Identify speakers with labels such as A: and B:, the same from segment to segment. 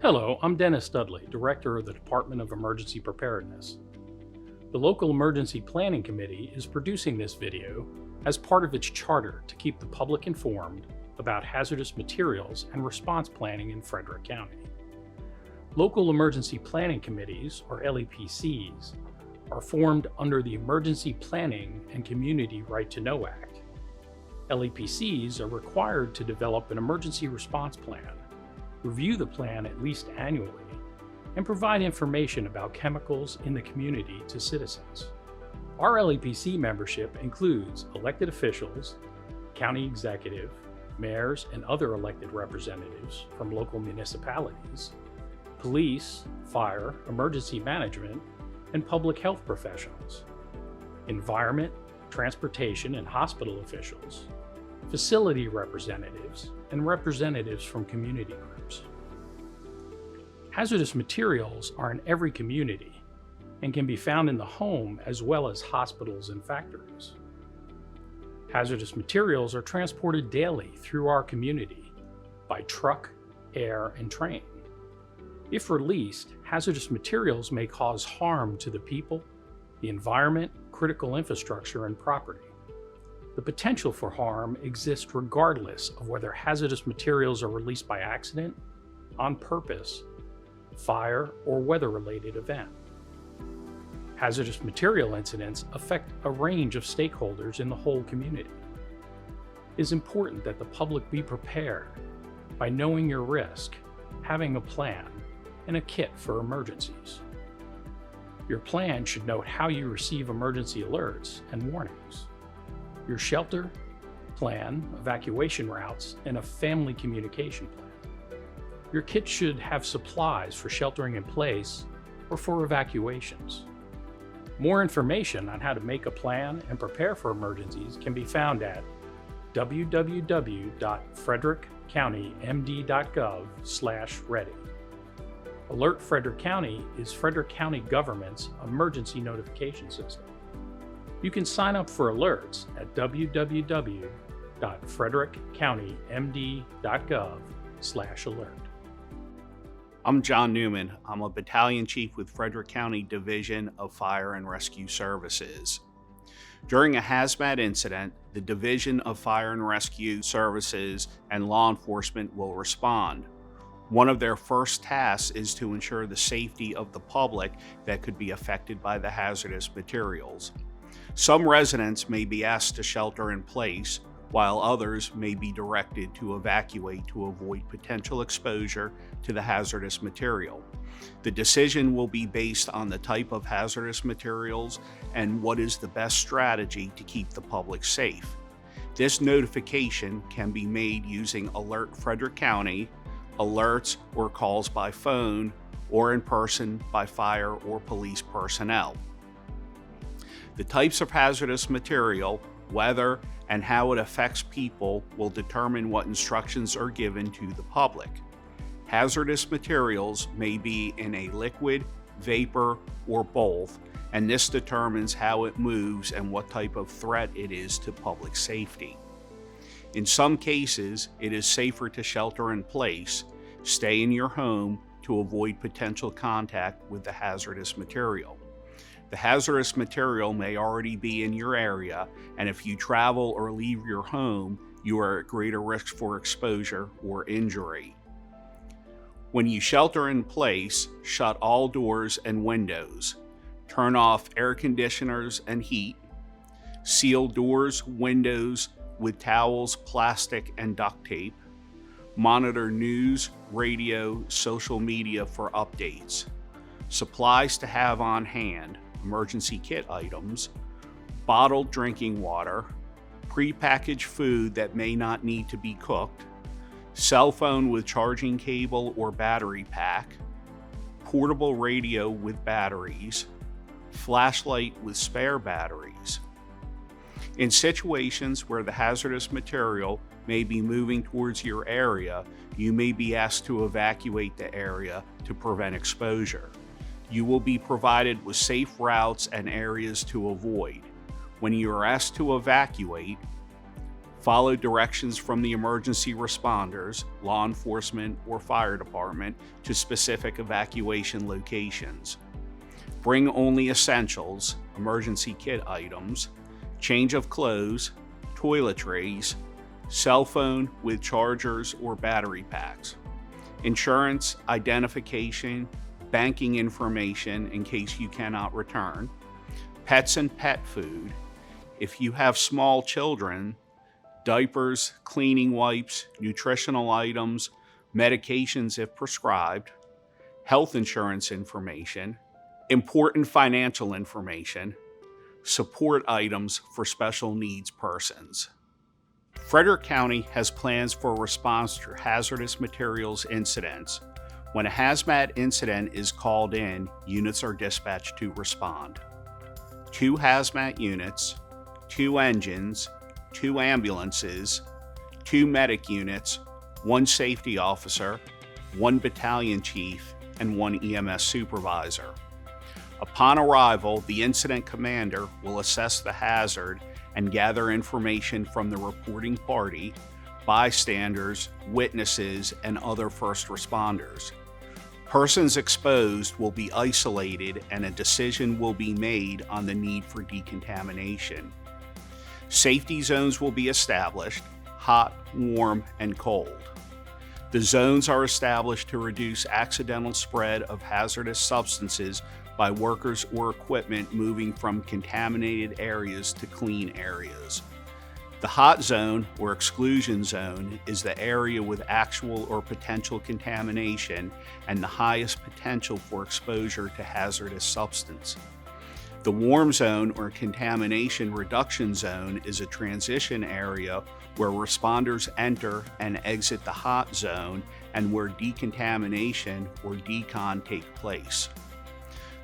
A: Hello, I'm Dennis Dudley, Director of the Department of Emergency Preparedness. The local Emergency Planning Committee is producing this video as part of its charter to keep the public informed about hazardous materials and response planning in Frederick County. Local Emergency Planning Committees, or LEPCs, are formed under the Emergency Planning and Community Right to Know Act. LEPCs are required to develop an emergency response plan, review the plan at least annually, and provide information about chemicals in the community to citizens. Our LEPC membership includes elected officials, county executive, mayors and other elected representatives from local municipalities, police, fire, emergency management, and public health professionals, environment, transportation and hospital officials, facility representatives, and representatives from community groups. Hazardous materials are in every community and can be found in the home as well as hospitals and factories. Hazardous materials are transported daily through our community by truck, air, and train. If released, hazardous materials may cause harm to the people, the environment, critical infrastructure, and property. The potential for harm exists regardless of whether hazardous materials are released by accident, on purpose, fire, or weather-related event. Hazardous material incidents affect a range of stakeholders in the whole community. It is important that the public be prepared by knowing your risk, having a plan, and a kit for emergencies. Your plan should note how you receive emergency alerts and warnings, your shelter plan, evacuation routes, and a family communication plan. Your kit should have supplies for sheltering in place or for evacuations. More information on how to make a plan and prepare for emergencies can be found at www.frederickcountymd.gov/ready. Alert Frederick County is Frederick County government's emergency notification system. You can sign up for alerts at www.frederickcountymd.gov/alert.
B: I'm John Newman. I'm a battalion chief with Frederick County Division of Fire and Rescue Services. During a HazMat incident, the Division of Fire and Rescue Services and law enforcement will respond. One of their first tasks is to ensure the safety of the public that could be affected by the hazardous materials. Some residents may be asked to shelter in place, while others may be directed to evacuate to avoid potential exposure to the hazardous material. The decision will be based on the type of hazardous materials and what is the best strategy to keep the public safe. This notification can be made using Alert Frederick County, alerts or calls by phone, or in person by fire or police personnel. The types of hazardous material, weather, and how it affects people will determine what instructions are given to the public. Hazardous materials may be in a liquid, vapor, or both, and this determines how it moves and what type of threat it is to public safety. In some cases, it is safer to shelter in place, stay in your home to avoid potential contact with the hazardous material. The hazardous material may already be in your area, and if you travel or leave your home, you are at greater risk for exposure or injury. When you shelter in place, shut all doors and windows. Turn off air conditioners and heat. Seal doors, windows with towels, plastic, and duct tape. Monitor news, radio, social media for updates. Supplies to have on hand. Emergency kit items, bottled drinking water, prepackaged food that may not need to be cooked, cell phone with charging cable or battery pack, portable radio with batteries, flashlight with spare batteries. In situations where the hazardous material may be moving towards your area, you may be asked to evacuate the area to prevent exposure. You will be provided with safe routes and areas to avoid. When you are asked to evacuate, Follow directions from the emergency responders, law enforcement, or fire department to specific evacuation locations. Bring only essentials, emergency kit items, change of clothes, toiletries, cell phone with chargers or battery packs, insurance, identification, banking information in case you cannot return, pets and pet food. If you have small children, diapers, cleaning wipes, nutritional items, medications if prescribed, health insurance information, important financial information, support items for special needs persons. Frederick County has plans for response to hazardous materials incidents. When a HazMat incident is called in, units are dispatched to respond. 2 HazMat units, 2 engines, 2 ambulances, 2 medic units, 1 safety officer, 1 battalion chief, and 1 EMS supervisor. Upon arrival, the incident commander will assess the hazard and gather information from the reporting party, bystanders, witnesses, and other first responders. Persons exposed will be isolated and a decision will be made on the need for decontamination. Safety zones will be established, hot, warm, and cold. The zones are established to reduce accidental spread of hazardous substances by workers or equipment moving from contaminated areas to clean areas. The hot zone or exclusion zone is the area with actual or potential contamination and the highest potential for exposure to hazardous substance. The warm zone or contamination reduction zone is a transition area where responders enter and exit the hot zone and where decontamination or decon take place.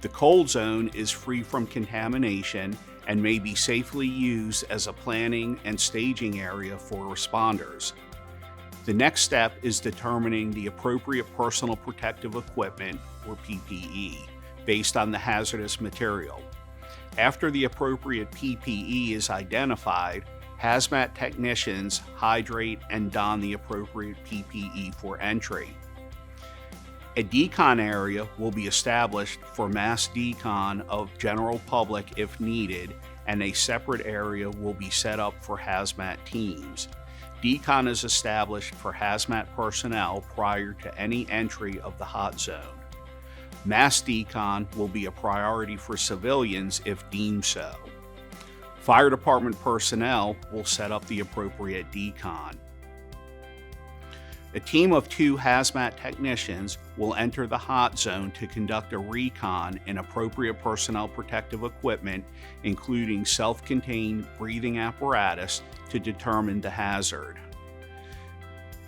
B: The cold zone is free from contamination and may be safely used as a planning and staging area for responders. The next step is determining the appropriate personal protective equipment, or PPE, based on the hazardous material. After the appropriate PPE is identified, HazMat technicians hydrate and don the appropriate PPE for entry. A decon area will be established for mass decon of general public if needed, and a separate area will be set up for HazMat teams. Decon is established for HazMat personnel prior to any entry of the hot zone. Mass decon will be a priority for civilians if deemed so. Fire department personnel will set up the appropriate decon. A team of 2 HazMat technicians will enter the hot zone to conduct a recon in appropriate personnel protective equipment, including self-contained breathing apparatus, to determine the hazard.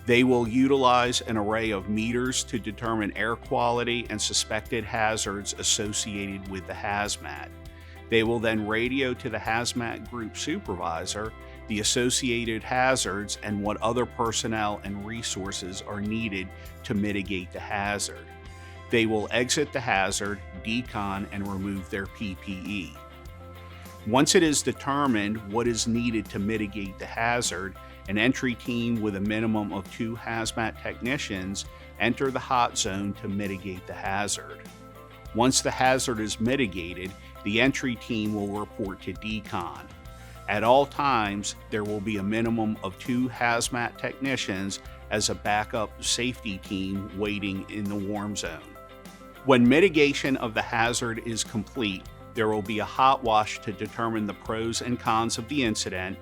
B: They will utilize an array of meters to determine air quality and suspected hazards associated with the HazMat. They will then radio to the HazMat group supervisor the associated hazards and what other personnel and resources are needed to mitigate the hazard. They will exit the hazard, decon, and remove their PPE. Once it is determined what is needed to mitigate the hazard, an entry team with a minimum of 2 HazMat technicians enter the hot zone to mitigate the hazard. Once the hazard is mitigated, the entry team will report to decon. At all times, there will be a minimum of 2 HazMat technicians as a backup safety team waiting in the warm zone. When mitigation of the hazard is complete, there will be a hot wash to determine the pros and cons of the incident,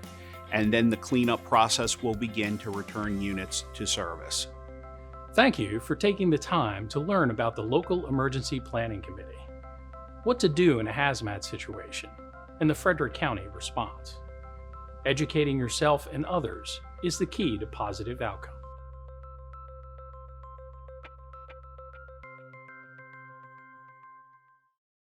B: and then the cleanup process will begin to return units to service.
A: Thank you for taking the time to learn about the local emergency planning committee, what to do in a HazMat situation, and the Frederick County response. Educating yourself and others is the key to positive outcomes.